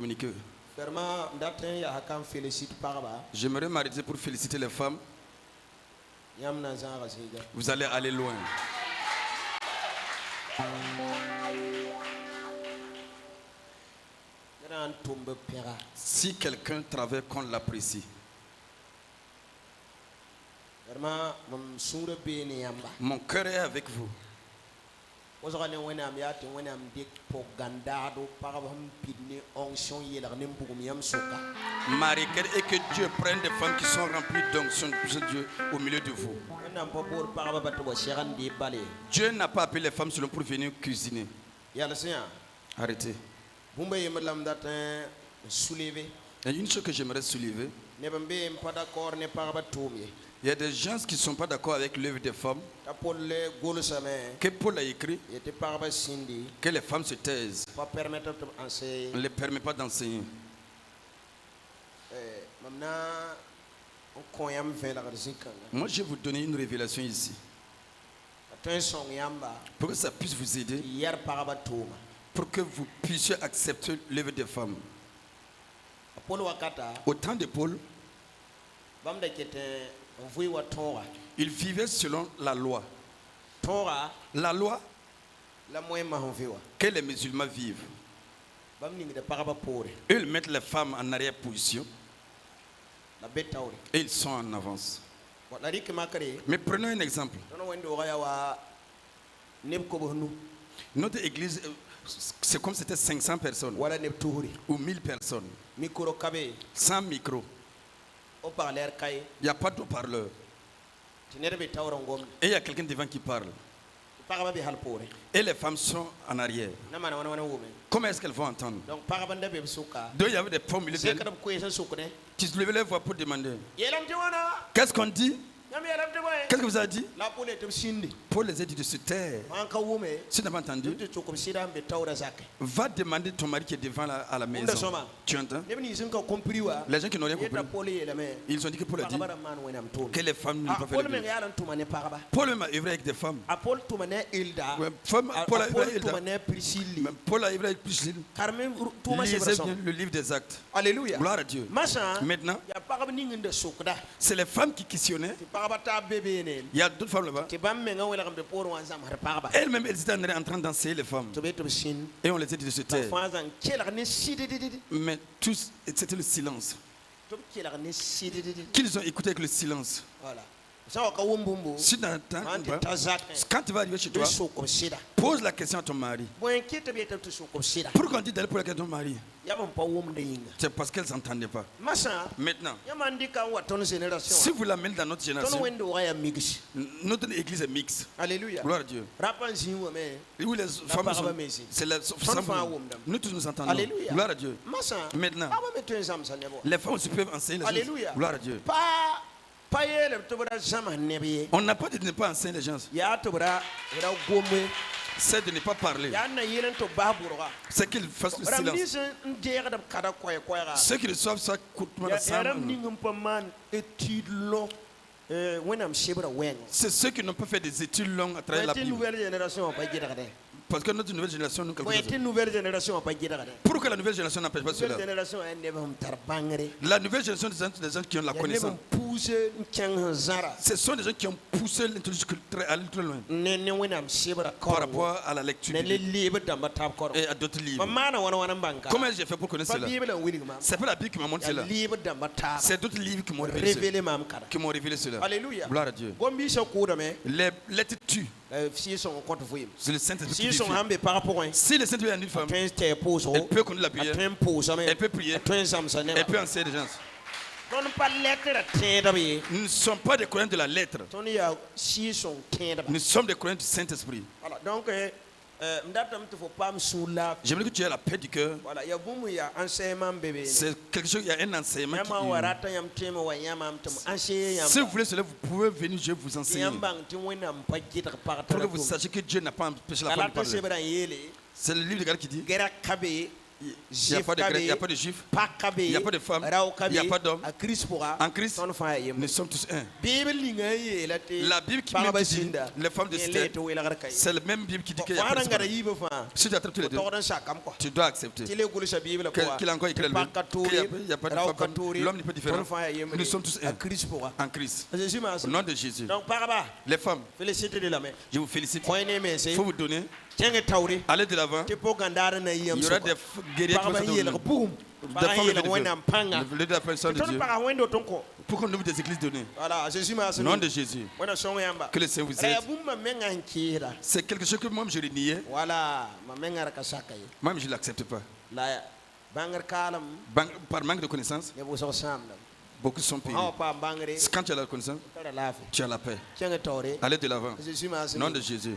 communiquer. J'aimerais m'arrêter pour féliciter les femmes. Vous allez aller loin. Si quelqu'un travaille, qu'on l'apprécie. Mon cœur est avec vous. Ma requête est que Dieu prenne des femmes qui sont remplies d'onction de Dieu au milieu de vous. Dieu n'a pas appelé les femmes seulement pour venir cuisiner. Arrêtez. Il y a une chose que j'aimerais soulever. Il y a des gens qui ne sont pas d'accord avec l'œuvre des femmes. Que Paul a écrit que les femmes se taisent. On ne les permet pas d'enseigner. Moi, je vais vous donner une révélation ici. Pour que ça puisse vous aider. Pour que vous puissiez accepter l'œuvre des femmes. Au temps de Paul, il vivait selon la loi. La loi que les musulmans vivent. Ils mettent les femmes en arrière-position et ils sont en avance. Mais prenons un exemple. Notre église, c'est comme si c'était 500 personnes ou 1000 personnes. Sans micro. Il n'y a pas de haut-parleur. Et il y a quelqu'un devant qui parle. Et les femmes sont en arrière. Comment est-ce qu'elles vont entendre? Donc il y avait des femmes qui se levaient les voix pour demander. Qu'est-ce qu'on dit? Qu'est-ce que vous avez dit? Paul les a dit de se taire. Si tu n'as pas entendu, va demander ton mari qui est devant à la maison. Tu entends? Les gens qui n'ont rien compris, ils ont dit que Paul a dit que les femmes ne peuvent pas faire le bien. Paul même a œuvré avec des femmes. Paul a œuvré avec Priscille. Lisez bien le livre des Actes. Alléluia. Gloire à Dieu. Maintenant, c'est les femmes qui questionnaient. Il y a d'autres femmes là-bas. Elles-mêmes, elles étaient en train d'enseigner les femmes. Et on les a dit de se taire. Mais tous, c'était le silence. Qu'ils ont écouté avec le silence. Si tu n'entends pas, quand tu vas arriver chez toi, pose la question à ton mari. Pourquoi on dit d'aller pour la question à ton mari? C'est parce qu'elles n'entendaient pas. Maintenant, si vous l'amenez dans notre génération, notre église est mixte. Alléluia. Gloire à Dieu. Où les femmes sont, c'est les femmes. Nous tous nous entendons. Alléluia. Gloire à Dieu. Maintenant, les femmes aussi peuvent enseigner les choses. Gloire à Dieu. On n'a pas dit de ne pas enseigner les gens. C'est de ne pas parler. C'est qu'ils fassent le silence. Ceux qui reçoivent ça coûtent c'est ceux qui n'ont pas fait des études longues à travers la Bible. Parce que notre nouvelle génération nous calcule. Pourquoi la nouvelle génération n'empêche pas cela? La nouvelle génération des gens qui ont la connaissance. Ce sont des gens qui ont poussé l'intelligence à aller très loin. Par rapport à la lecture et à d'autres livres. Comment j'ai fait pour connaître cela? C'est pas la Bible qui m'a montré cela. C'est d'autres livres qui m'ont révélé cela. Alléluia. Gloire à Dieu. Les lettres tuent. C'est le Saint-Esprit qui dit. Si le Saint-Esprit a une femme, elle peut connaître la prière, elle peut prier, elle peut enseigner des gens. Nous ne sommes pas des croyants de la lettre. Nous sommes des croyants du Saint-Esprit. J'aimerais que tu aies la paix du cœur. C'est quelque chose, il y a un enseignement si vous voulez cela, vous pouvez venir, je vais vous enseigner. Pour que vous sachiez que Dieu n'a pas empêché la femme de parler. C'est le livre de Galates qui dit Il n'y a pas de grec, il n'y a pas de juif, il n'y a pas de femme, il n'y a pas d'homme. En Christ, nous sommes tous un. La Bible qui dit les femmes de Stèle, c'est la même Bible qui dit qu'il y a pas de femme. Si tu attrapes tous les deux, tu dois accepter. Qu'il a encore écrit il n'y a pas de femme, l'homme n'est pas différent. Nous sommes tous un en Christ. Au nom de Jésus. Les femmes, je vous félicite. Il faut vous donner. Allez de l'avant. Il y aura des guerriers qui vont se donner. Des femmes de la personne de Dieu. Pour qu'on ouvre des églises données. Au nom de Jésus. Que le Seigneur vous aide. C'est quelque chose que moi je l'ai nié. Moi je ne l'accepte pas. Par manque de connaissance. Beaucoup sont payés. Quand tu as la connaissance, tu as la paix. Allez de l'avant. Au nom de Jésus.